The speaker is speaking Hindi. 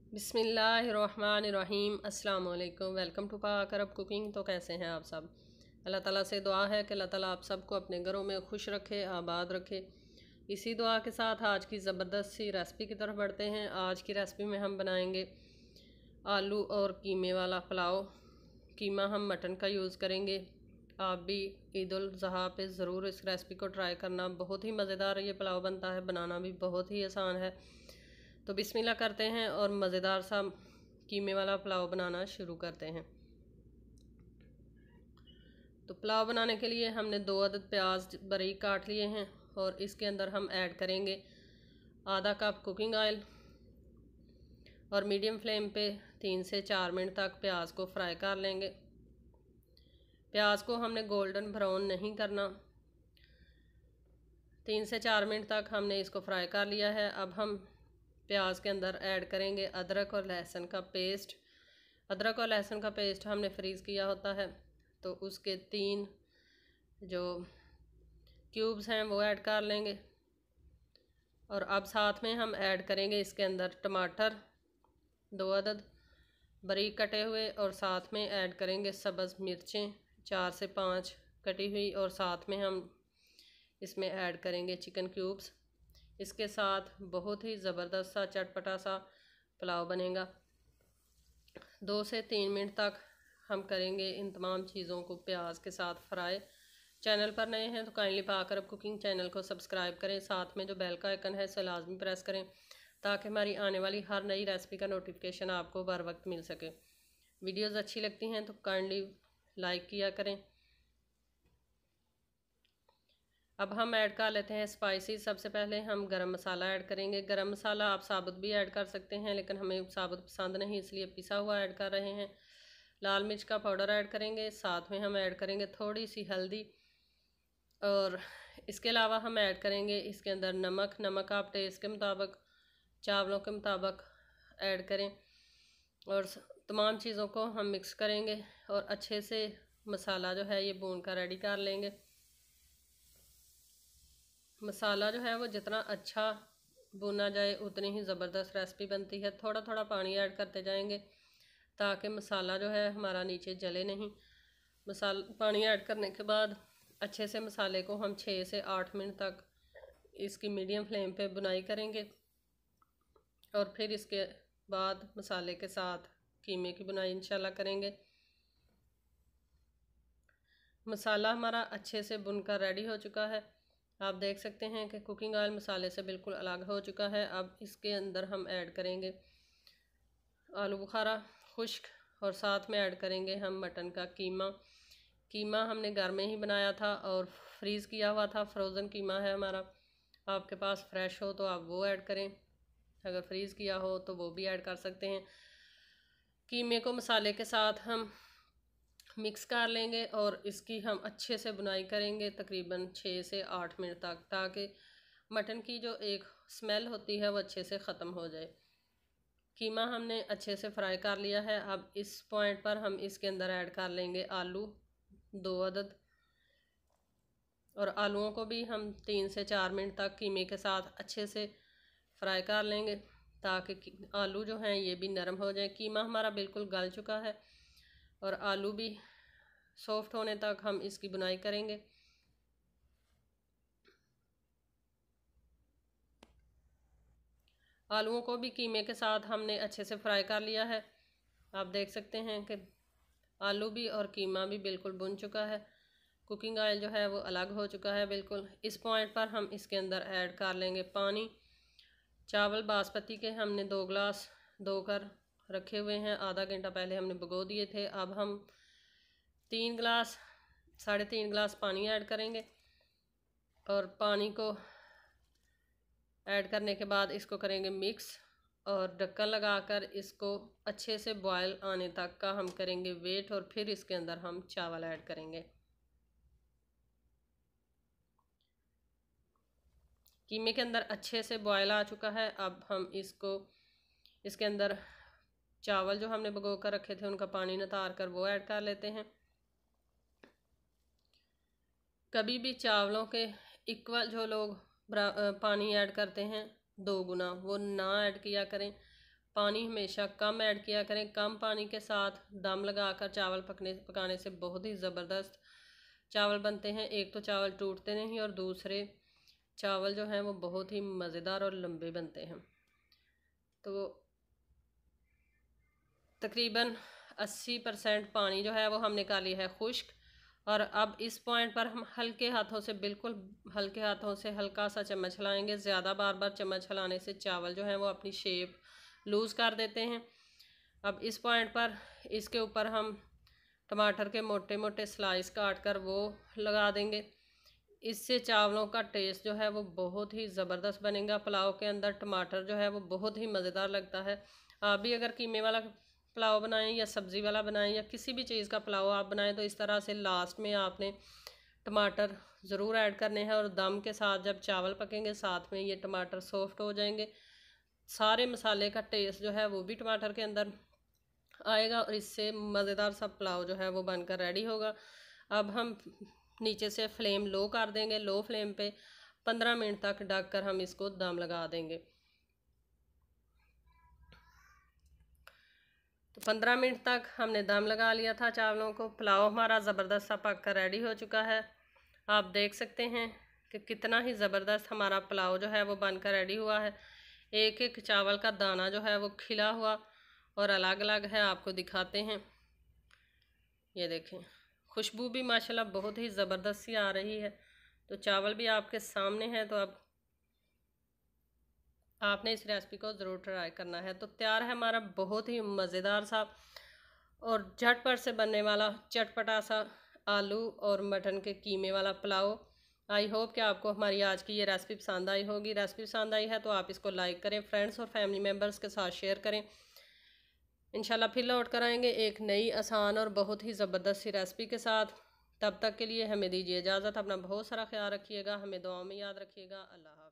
बिस्मिल्लाहिर्रहमानिर्रहीम। अस्सलाम वालेकुम। वेलकम टू पाक अरब कुकिंग। तो कैसे हैं आप सब? अल्लाह ताला से दुआ है कि अल्लाह ताला आप सबको अपने घरों में खुश रखे, आबाद रखे। इसी दुआ के साथ आज की ज़बरदस्त सी रेसिपी की तरफ बढ़ते हैं। आज की रेसिपी में हम बनाएंगे आलू और कीमे वाला पुलाव। कीमा हम मटन का यूज़ करेंगे। आप भी ईद उल ज़ुहा पे ज़रूर इस रेसिपी को ट्राई करना। बहुत ही मज़ेदार ये पुलाव बनता है, बनाना भी बहुत ही आसान है। तो बिस्मिल्लाह करते हैं और मज़ेदार सा कीमे वाला पुलाव बनाना शुरू करते हैं। तो पुलाव बनाने के लिए हमने 2 अदद प्याज बारीक काट लिए हैं और इसके अंदर हम ऐड करेंगे आधा कप कुकिंग ऑयल और मीडियम फ्लेम पे 3 से 4 मिनट तक प्याज को फ्राई कर लेंगे। प्याज को हमने गोल्डन ब्राउन नहीं करना। 3 से 4 मिनट तक हमने इसको फ्राई कर लिया है। अब हम प्याज के अंदर ऐड करेंगे अदरक और लहसुन का पेस्ट। अदरक और लहसुन का पेस्ट हमने फ्रीज़ किया होता है, तो उसके 3 जो क्यूब्स हैं वो ऐड कर लेंगे। और अब साथ में हम ऐड करेंगे इसके अंदर टमाटर 2 अदद बारीक कटे हुए, और साथ में ऐड करेंगे सब्ज़ मिर्चें 4 से 5 कटी हुई, और साथ में हम इसमें ऐड करेंगे चिकन क्यूब्स। इसके साथ बहुत ही ज़बरदस्त सा चटपटा सा पुलाव बनेगा। 2 से 3 मिनट तक हम करेंगे इन तमाम चीज़ों को प्याज के साथ फ्राई। चैनल पर नए हैं तो काइंडली पाक अरब कुकिंग चैनल को सब्सक्राइब करें। साथ में जो बेल का आइकन है इसे लाजमी प्रेस करें ताकि हमारी आने वाली हर नई रेसिपी का नोटिफिकेशन आपको बर वक्त मिल सके। वीडियोज़ अच्छी लगती हैं तो काइंडली लाइक किया करें। अब हम ऐड कर लेते हैं स्पाइसी। सबसे पहले हम गरम मसाला ऐड करेंगे। गरम मसाला आप साबुत भी ऐड कर सकते हैं, लेकिन हमें साबुत पसंद नहीं, इसलिए पिसा हुआ ऐड कर रहे हैं। लाल मिर्च का पाउडर ऐड करेंगे। साथ में हम ऐड करेंगे थोड़ी सी हल्दी, और इसके अलावा हम ऐड करेंगे इसके अंदर नमक। नमक आप टेस्ट के मुताबिक, चावलों के मुताबिक ऐड करें। और तमाम चीज़ों को हम मिक्स करेंगे और अच्छे से मसाला जो है ये भून कर रेडी कर लेंगे। मसाला जो है वो जितना अच्छा भुना जाए उतनी ही ज़बरदस्त रेसिपी बनती है। थोड़ा थोड़ा पानी ऐड करते जाएंगे ताकि मसाला जो है हमारा नीचे जले नहीं। पानी ऐड करने के बाद अच्छे से मसाले को हम 6 से 8 मिनट तक इसकी मीडियम फ्लेम पे बुनाई करेंगे, और फिर इसके बाद मसाले के साथ कीमे की बुनाई इंशाल्लाह करेंगे। मसाला हमारा अच्छे से बुनकर रेडी हो चुका है। आप देख सकते हैं कि कुकिंग ऑयल मसाले से बिल्कुल अलग हो चुका है। अब इसके अंदर हम ऐड करेंगे आलू बुखारा खुश्क, और साथ में ऐड करेंगे हम मटन का कीमा। कीमा हमने घर में ही बनाया था और फ्रीज़ किया हुआ था, फ्रोज़न कीमा है हमारा। आपके पास फ्रेश हो तो आप वो ऐड करें, अगर फ्रीज़ किया हो तो वो भी ऐड कर सकते हैं। कीमे को मसाले के साथ हम मिक्स कर लेंगे और इसकी हम अच्छे से बुनाई करेंगे तकरीबन 6 से 8 मिनट तक, ताकि मटन की जो एक स्मेल होती है वो अच्छे से ख़त्म हो जाए। कीमा हमने अच्छे से फ्राई कर लिया है। अब इस पॉइंट पर हम इसके अंदर ऐड कर लेंगे आलू 2 अदद, और आलूओं को भी हम 3 से 4 मिनट तक कीमे के साथ अच्छे से फ्राई कर लेंगे ताकि आलू जो हैं ये भी नरम हो जाए। कीमा हमारा बिल्कुल गल चुका है और आलू भी सॉफ्ट होने तक हम इसकी बुनाई करेंगे। आलूओं को भी कीमे के साथ हमने अच्छे से फ्राई कर लिया है। आप देख सकते हैं कि आलू भी और कीमा भी बिल्कुल भुन चुका है। कुकिंग ऑयल जो है वो अलग हो चुका है बिल्कुल। इस पॉइंट पर हम इसके अंदर ऐड कर लेंगे पानी। चावल बासमती के हमने 2 गिलास धोकर रखे हुए हैं, आधा घंटा पहले हमने भिगो दिए थे। अब हम 3 गिलास 3.5 गिलास पानी ऐड करेंगे, और पानी को ऐड करने के बाद इसको करेंगे मिक्स, और ढक्कन लगाकर इसको अच्छे से बॉयल आने तक का हम करेंगे वेट, और फिर इसके अंदर हम चावल ऐड करेंगे। कीमे के अंदर अच्छे से बॉयल आ चुका है। अब हम इसके अंदर चावल जो हमने भिगो कर रखे थे उनका पानी नितार कर वो ऐड कर लेते हैं। कभी भी चावलों के इक्वल जो लोग पानी ऐड करते हैं 2 गुना, वो ना ऐड किया करें। पानी हमेशा कम ऐड किया करें। कम पानी के साथ दम लगाकर चावल पकाने से बहुत ही ज़बरदस्त चावल बनते हैं। एक तो चावल टूटते नहीं और दूसरे चावल जो हैं वो बहुत ही मज़ेदार और लंबे बनते हैं। तो तकरीबन 80% पानी जो है वो हम निकाली है खुश्क। और अब इस पॉइंट पर हम हल्के हाथों से, बिल्कुल हल्के हाथों से हल्का सा चम्मच हिलाएंगे। ज़्यादा बार बार चम्मच हिलाने से चावल जो हैं वो अपनी शेप लूज़ कर देते हैं। अब इस पॉइंट पर इसके ऊपर हम टमाटर के मोटे मोटे स्लाइस काट कर वो लगा देंगे। इससे चावलों का टेस्ट जो है वो बहुत ही ज़बरदस्त बनेगा। पुलाव के अंदर टमाटर जो है वो बहुत ही मज़ेदार लगता है। आप भी अगर कीमे वाला पुलाव बनाएं या सब्ज़ी वाला बनाएं या किसी भी चीज़ का पुलाव आप बनाएं तो इस तरह से लास्ट में आपने टमाटर ज़रूर ऐड करने हैं। और दम के साथ जब चावल पकेंगे साथ में ये टमाटर सॉफ्ट हो जाएंगे। सारे मसाले का टेस्ट जो है वो भी टमाटर के अंदर आएगा और इससे मज़ेदार सा पुलाव जो है वो बनकर रेडी होगा। अब हम नीचे से फ्लेम लो कर देंगे। लो फ्लेम पे 15 मिनट तक ढक कर हम इसको दम लगा देंगे। तो 15 मिनट तक हमने दम लगा लिया था चावलों को। पुलाव हमारा ज़बरदस्त सा पक कर रेडी हो चुका है। आप देख सकते हैं कि कितना ही ज़बरदस्त हमारा पुलाव जो है वो बनकर रेडी हुआ है। एक एक चावल का दाना जो है वो खिला हुआ और अलग अलग है। आपको दिखाते हैं, ये देखें, खुशबू भी माशाल्लाह बहुत ही ज़बरदस्त सी आ रही है। तो चावल भी आपके सामने है। तो अब आपने इस रेसिपी को ज़रूर ट्राई करना है। तो तैयार है हमारा बहुत ही मज़ेदार सा और झटपट से बनने वाला चटपटा सा आलू और मटन के कीमे वाला पुलाव। आई होप कि आपको हमारी आज की ये रेसिपी पसंद आई होगी। रेसिपी पसंद आई है तो आप इसको लाइक करें, फ्रेंड्स और फैमिली मेम्बर्स के साथ शेयर करें। इंशाल्लाह फिर लौट कर आएंगे एक नई आसान और बहुत ही ज़बरदस्त सी रेसिपी के साथ। तब तक के लिए हमें दीजिए इजाज़त। अपना बहुत सारा ख्याल रखिएगा, हमें दुआ में याद रखिएगा। अल्लाह।